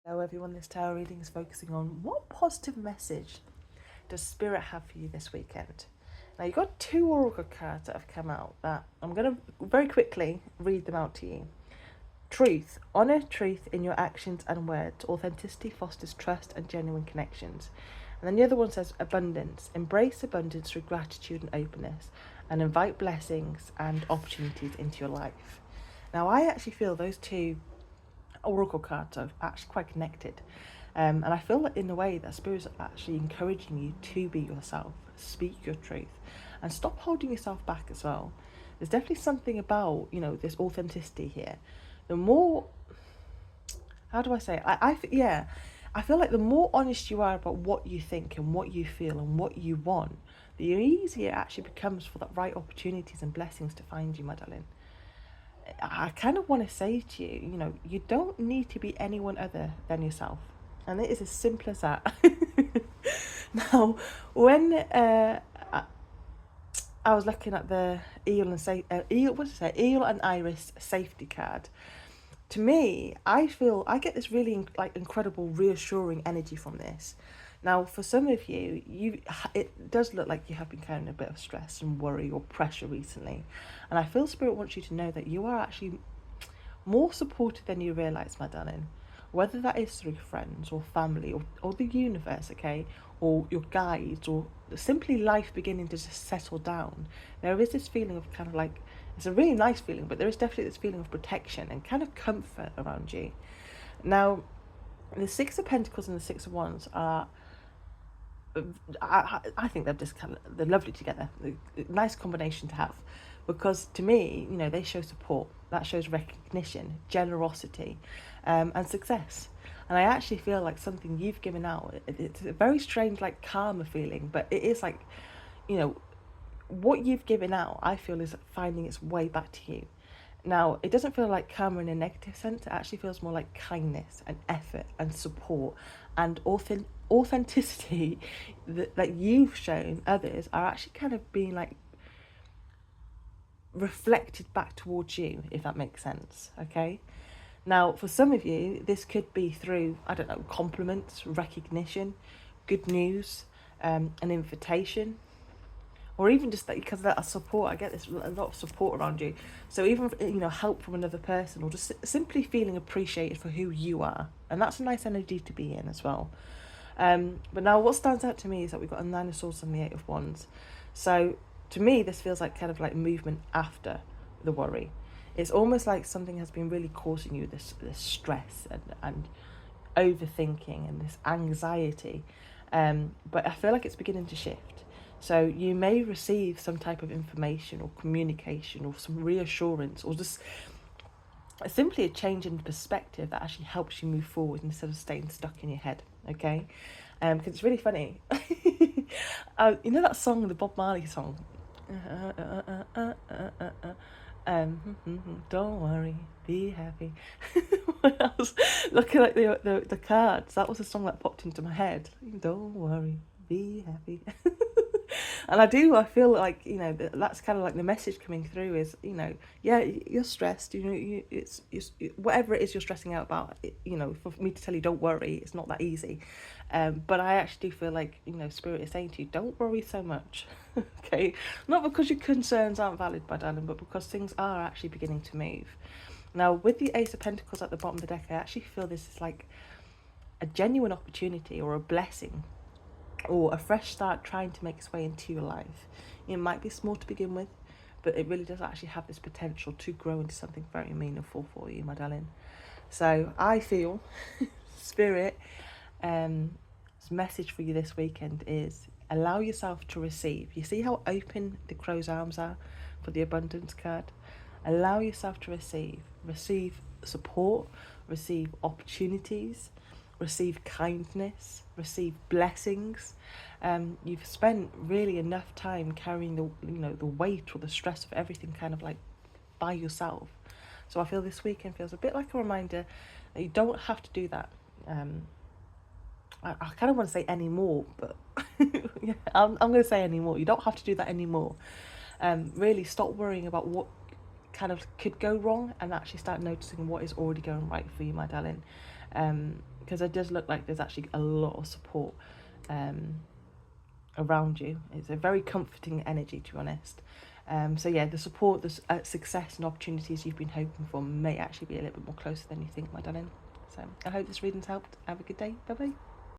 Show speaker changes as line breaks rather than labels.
Hello everyone, this tarot reading is focusing on what positive message does Spirit have for you this weekend. Now you've got two oracle cards that have come out that I'm going to very quickly read them out to you. Truth. Honour truth in your actions and words. Authenticity fosters trust and genuine connections. And then the other one says abundance. Embrace abundance through gratitude and openness, and invite blessings and opportunities into your life. Now I actually feel those two oracle cards are actually quite connected, and I feel that in a way that Spirit's actually encouraging you to be yourself, speak your truth, and stop holding yourself back as well. There's definitely something about, this authenticity here. The more, how do I say it? I feel like the more honest you are about what you think and what you feel and what you want, the easier it actually becomes for that right opportunities and blessings to find you, my darling. I kind of want to say to you, you don't need to be anyone other than yourself. And it is as simple as that. Now, when I was looking at the eel and iris safety card, to me, I feel I get this really incredible reassuring energy from this. Now, for some of you, it does look like you have been carrying a bit of stress and worry or pressure recently. And I feel Spirit wants you to know that you are actually more supported than you realise, my darling. Whether that is through friends or family or the universe, okay, or your guides, or simply life beginning to just settle down. There is this feeling of kind of like, it's a really nice feeling, but there is definitely this feeling of protection and kind of comfort around you. Now, the Six of Pentacles and the Six of Wands are, I think they're lovely together. A nice combination to have, because to me, they show support. That shows recognition, generosity, and success. And I actually feel like something you've given out. It's a very strange, like karma feeling, but it is like, what you've given out, I feel, is finding its way back to you. Now, it doesn't feel like karma in a negative sense. It actually feels more like kindness and effort and support and authenticity that you've shown others are actually kind of being like reflected back towards you, if that makes sense, okay? Now, for some of you, this could be through, I don't know, compliments, recognition, good news, an invitation, or even just that, because that support. I get this a lot of support around you. So even help from another person, or just simply feeling appreciated for who you are, and that's a nice energy to be in as well. But now what stands out to me is that we've got a Nine of Swords and the Eight of Wands. So to me, this feels like kind of like movement after the worry. It's almost like something has been really causing you this stress and overthinking and this anxiety. But I feel like it's beginning to shift. So you may receive some type of information or communication or some reassurance, or just simply a change in perspective that actually helps you move forward instead of staying stuck in your head, okay? Because it's really funny. You know that song, the Bob Marley song? Don't worry, be happy. When I was looking at the cards, that was the song that popped into my head. Don't worry, be happy. And I feel like, that's kind of like the message coming through is, yeah, you're stressed, it's whatever it is you're stressing out about, for me to tell you don't worry, it's not that easy. But I actually do feel like, Spirit is saying to you, don't worry so much. Okay, not because your concerns aren't valid, my darling, but because things are actually beginning to move. Now, with the Ace of Pentacles at the bottom of the deck, I actually feel this is like a genuine opportunity or a blessing, or a fresh start trying to make its way into your life. It might be small to begin with, but it really does actually have this potential to grow into something very meaningful for you, my darling. So I feel Spirit, message for you this weekend is allow yourself to receive. You see how open the crow's arms are for the abundance card? Allow yourself to receive support, receive opportunities, receive kindness, receive blessings. You've spent really enough time carrying the weight or the stress of everything kind of like by yourself. So I feel this weekend feels a bit like a reminder that you don't have to do that. I kind of want to say anymore, but yeah, I'm going to say anymore. You don't have to do that anymore. Really stop worrying about what kind of could go wrong and actually start noticing what is already going right for you, my darling. because it does look like there's actually a lot of support around you. It's a very comforting energy, to be honest. So yeah, the support, the success and opportunities you've been hoping for may actually be a little bit more closer than you think, my darling. So I hope this reading's helped. Have a good day. Bye bye.